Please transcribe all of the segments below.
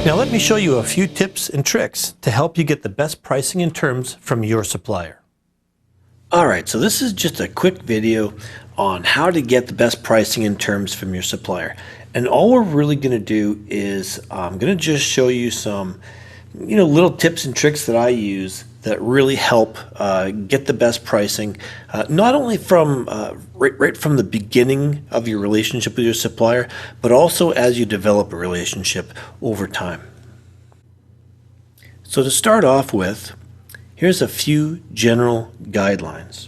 Now let me show you a few tips and tricks to help you get the best pricing and terms from your supplier. Alright, so this is just a quick video on how to get the best pricing and terms from your supplier. And all we're really going to do is I'm going to just show you some little tips and tricks that I use that really help get the best pricing, not only from right from the beginning of your relationship with your supplier, but also as you develop a relationship over time. So to start off with, here's a few general guidelines.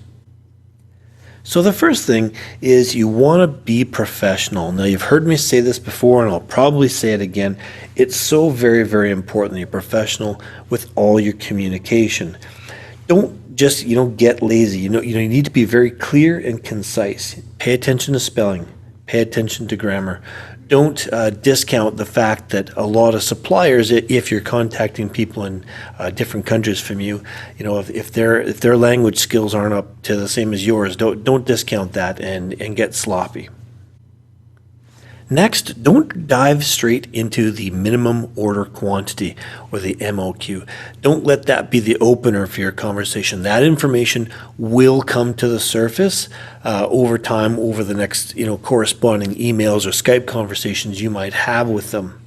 So the first thing is you want to be professional. Now you've heard me say this before and I'll probably say it again. It's so very, very important that you're professional with all your communication. Don't just, get lazy. You need to be very clear and concise. Pay attention to spelling. Pay attention to grammar. Don't discount the fact that a lot of suppliers, if you're contacting people in different countries from you, if their language skills aren't up to the same as yours, don't discount that and get sloppy. Next, don't dive straight into the minimum order quantity or the MOQ. Don't let that be the opener for your conversation. That information will come to the surface over time, over the next corresponding emails or Skype conversations you might have with them.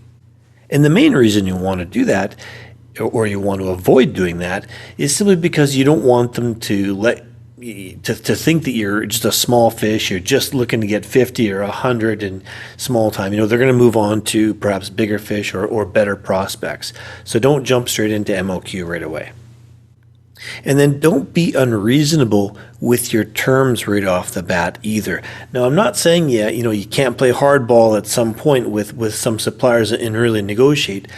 And the main reason you want to do that, or you want to avoid doing that, is simply because you don't want them to think that you're just a small fish, you're just looking to get 50 or 100 in small time. They're going to move on to perhaps bigger fish or better prospects. So don't jump straight into MOQ right away. And then don't be unreasonable with your terms right off the bat either. Now, I'm not saying you can't play hardball at some point with some suppliers and really negotiate.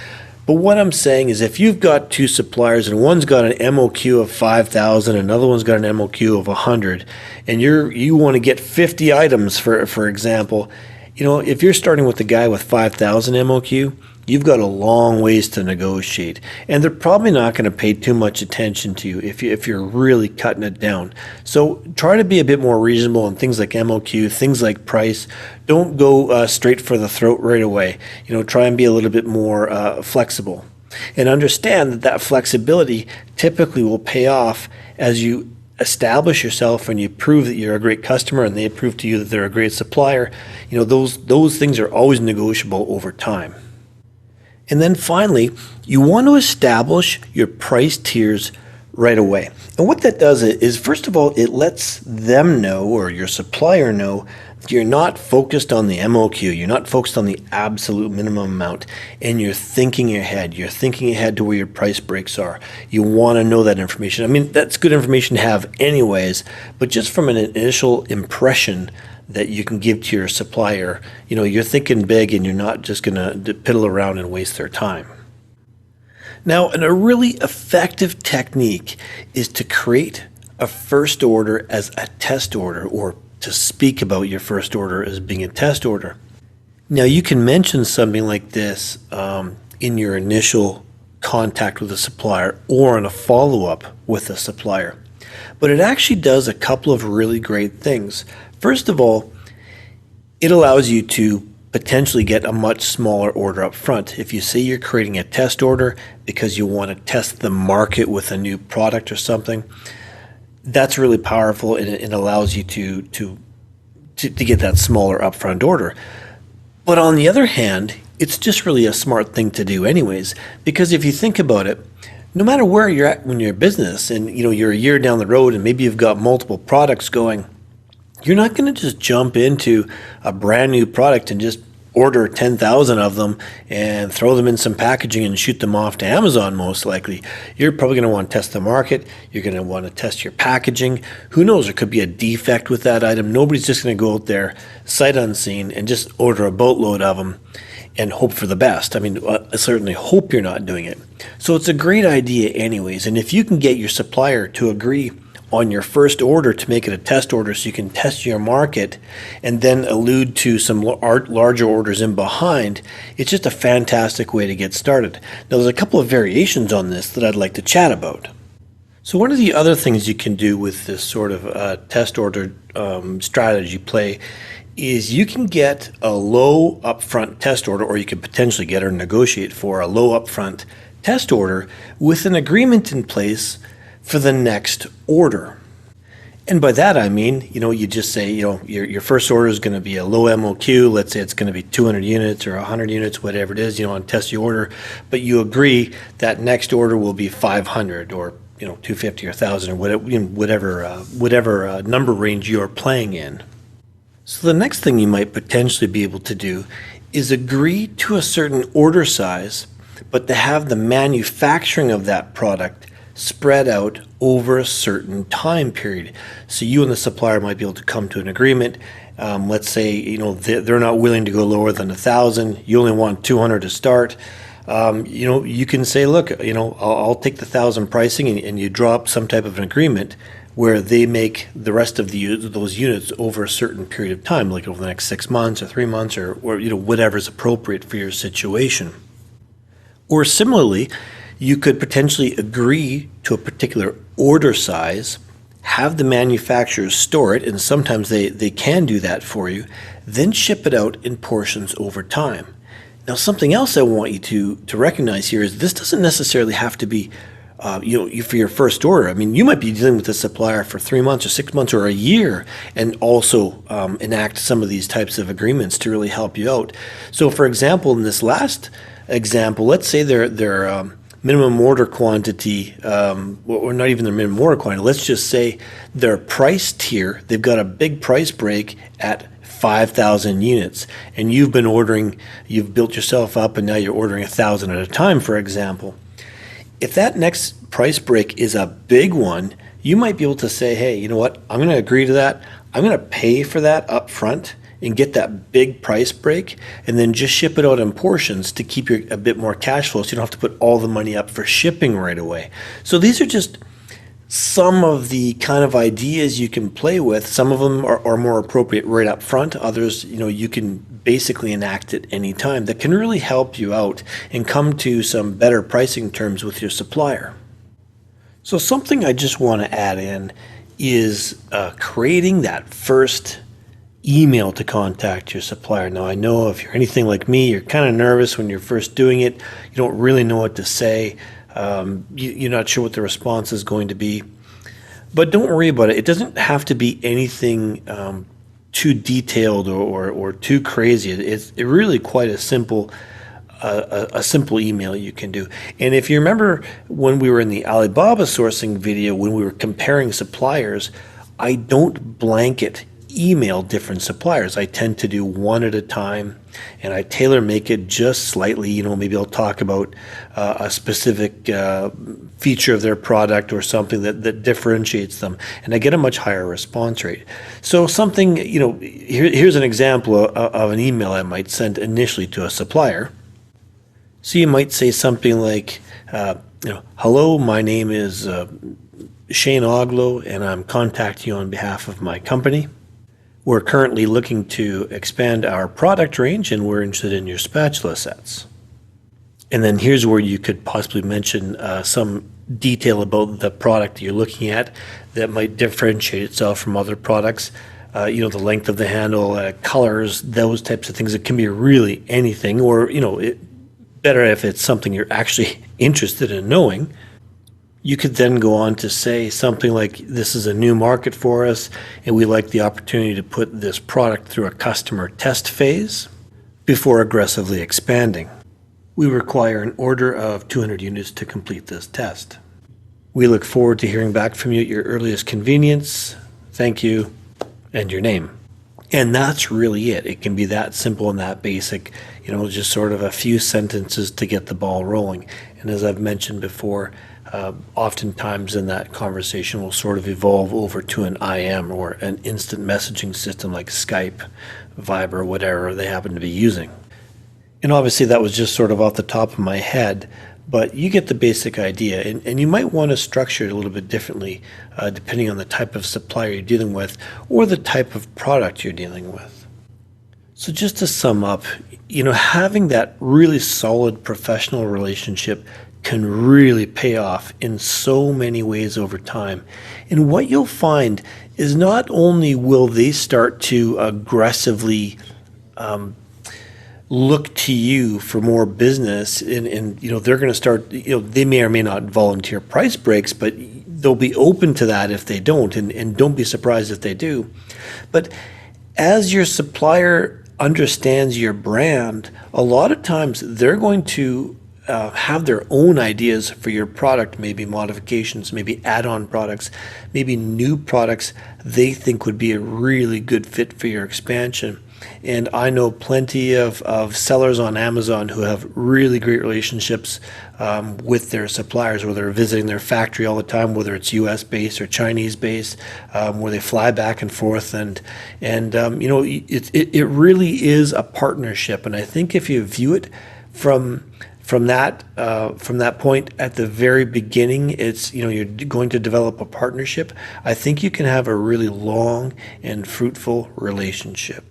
But what I'm saying is if you've got two suppliers and one's got an MOQ of 5,000, another one's got an MOQ of 100, and you want to get 50 items, for example, if you're starting with the guy with 5,000 MOQ, you've got a long ways to negotiate. And they're probably not going to pay too much attention to you if you're really cutting it down. So try to be a bit more reasonable on things like MOQ, things like price. Don't go straight for the throat right away. Try and be a little bit more flexible. And understand that flexibility typically will pay off as you establish yourself and you prove that you're a great customer and they prove to you that they're a great supplier. Those things are always negotiable over time. And then finally, you want to establish your price tiers right away. And what that does is, first of all, it lets them know, or your supplier know, that you're not focused on the MOQ, you're not focused on the absolute minimum amount, and you're thinking ahead. You're thinking ahead to where your price breaks are. You want to know that information. I mean, that's good information to have anyways, but just from an initial impression that you can give to your supplier, you're thinking big and you're not just going to piddle around and waste their time. Now, a really effective technique is to create a first order as a test order, or to speak about your first order as being a test order. Now, you can mention something like this in your initial contact with a supplier or in a follow-up with a supplier. But it actually does a couple of really great things. First of all, it allows you to potentially get a much smaller order up front. If you say you're creating a test order because you want to test the market with a new product or something, that's really powerful, and it allows you to get that smaller upfront order. But on the other hand, it's just really a smart thing to do anyways, because if you think about it, no matter where you're at when you're a business and you're a year down the road and maybe you've got multiple products going, you're not going to just jump into a brand new product and just order 10,000 of them and throw them in some packaging and shoot them off to Amazon most likely. You're probably going to want to test the market. You're going to want to test your packaging. Who knows, there could be a defect with that item. Nobody's just going to go out there sight unseen and just order a boatload of them and hope for the best. I mean, I certainly hope you're not doing it. So it's a great idea anyways. And if you can get your supplier to agree on your first order to make it a test order so you can test your market and then allude to some larger orders in behind, it's just a fantastic way to get started. Now, there's a couple of variations on this that I'd like to chat about. So one of the other things you can do with this sort of test order strategy play is you can get a low upfront test order, or you can potentially get or negotiate for a low upfront test order with an agreement in place for the next order. And by that I mean, you just say, your first order is going to be a low MOQ. Let's say it's going to be 200 units or 100 units, whatever it is, on test your order. But you agree that next order will be 500 or 250 or 1,000 or whatever number range you're playing in. So the next thing you might potentially be able to do is agree to a certain order size, but to have the manufacturing of that product spread out over a certain time period. So you and the supplier might be able to come to an agreement. Let's say they're not willing to go lower than 1,000. You only want 200 to start. You can say, look, I'll take the 1,000 pricing, and you draw up some type of an agreement where they make the rest of those units over a certain period of time, like over the next 6 months or 3 months or whatever's appropriate for your situation. Or similarly, you could potentially agree to a particular order size, have the manufacturers store it, and sometimes they can do that for you, then ship it out in portions over time. Now, something else I want you to recognize here is this doesn't necessarily have to be for your first order. I mean, you might be dealing with a supplier for 3 months or 6 months or a year, and also enact some of these types of agreements to really help you out. So, for example, in this last example, let's say their minimum order quantity, or not even their minimum order quantity, let's just say their price tier, they've got a big price break at 5,000 units, and you've built yourself up, and now you're ordering 1,000 at a time, for example. If that next price break is a big one, you might be able to say, hey, you know what, I'm going to agree to that. I'm going to pay for that up front and get that big price break, and then just ship it out in portions to keep a bit more cash flow, so you don't have to put all the money up for shipping right away. So these are just some of the kind of ideas you can play with. Some of them are more appropriate right up front. Others, you can basically enact at any time that can really help you out and come to some better pricing terms with your supplier. So something I just want to add in is creating that first email to contact your supplier. Now, I know if you're anything like me, you're kind of nervous when you're first doing it. You don't really know what to say. You're not sure what the response is going to be. But don't worry about it. It doesn't have to be anything too detailed or too crazy. It's really quite a simple email you can do. And if you remember when we were in the Alibaba sourcing video, when we were comparing suppliers, I don't blanket email different suppliers. I tend to do one at a time, and I tailor make it just slightly. Maybe I'll talk about a specific feature of their product or something that differentiates them, and I get a much higher response rate. So something, here's an example of an email I might send initially to a supplier. So you might say something like, hello, my name is Shane Oglow, and I'm contacting you on behalf of my company. We're currently looking to expand our product range, and we're interested in your spatula sets. And then here's where you could possibly mention some detail about the product you're looking at that might differentiate itself from other products. The length of the handle, colors, those types of things. It can be really anything, or better if it's something you're actually interested in knowing. You could then go on to say something like, this is a new market for us, and we like the opportunity to put this product through a customer test phase before aggressively expanding. We require an order of 200 units to complete this test. We look forward to hearing back from you at your earliest convenience. Thank you, and your name. And that's really it. It can be that simple and that basic, just sort of a few sentences to get the ball rolling. And as I've mentioned before, oftentimes in that conversation will sort of evolve over to an IM or an instant messaging system like Skype, Viber, whatever they happen to be using. And obviously that was just sort of off the top of my head, but you get the basic idea. And you might want to structure it a little bit differently depending on the type of supplier you're dealing with or the type of product you're dealing with. So just to sum up, having that really solid professional relationship can really pay off in so many ways over time. And what you'll find is not only will they start to aggressively look to you for more business, and they're going to start, they may or may not volunteer price breaks, but they'll be open to that if they don't, and don't be surprised if they do. But as your supplier understands your brand, a lot of times they're going to have their own ideas for your product, maybe modifications, maybe add-on products, maybe new products they think would be a really good fit for your expansion. And I know plenty of sellers on Amazon who have really great relationships with their suppliers, where they're visiting their factory all the time, whether it's US based or Chinese based, where they fly back and forth. And it really is a partnership. And I think if you view it from that point at the very beginning, it's, you're going to develop a partnership. I think you can have a really long and fruitful relationship.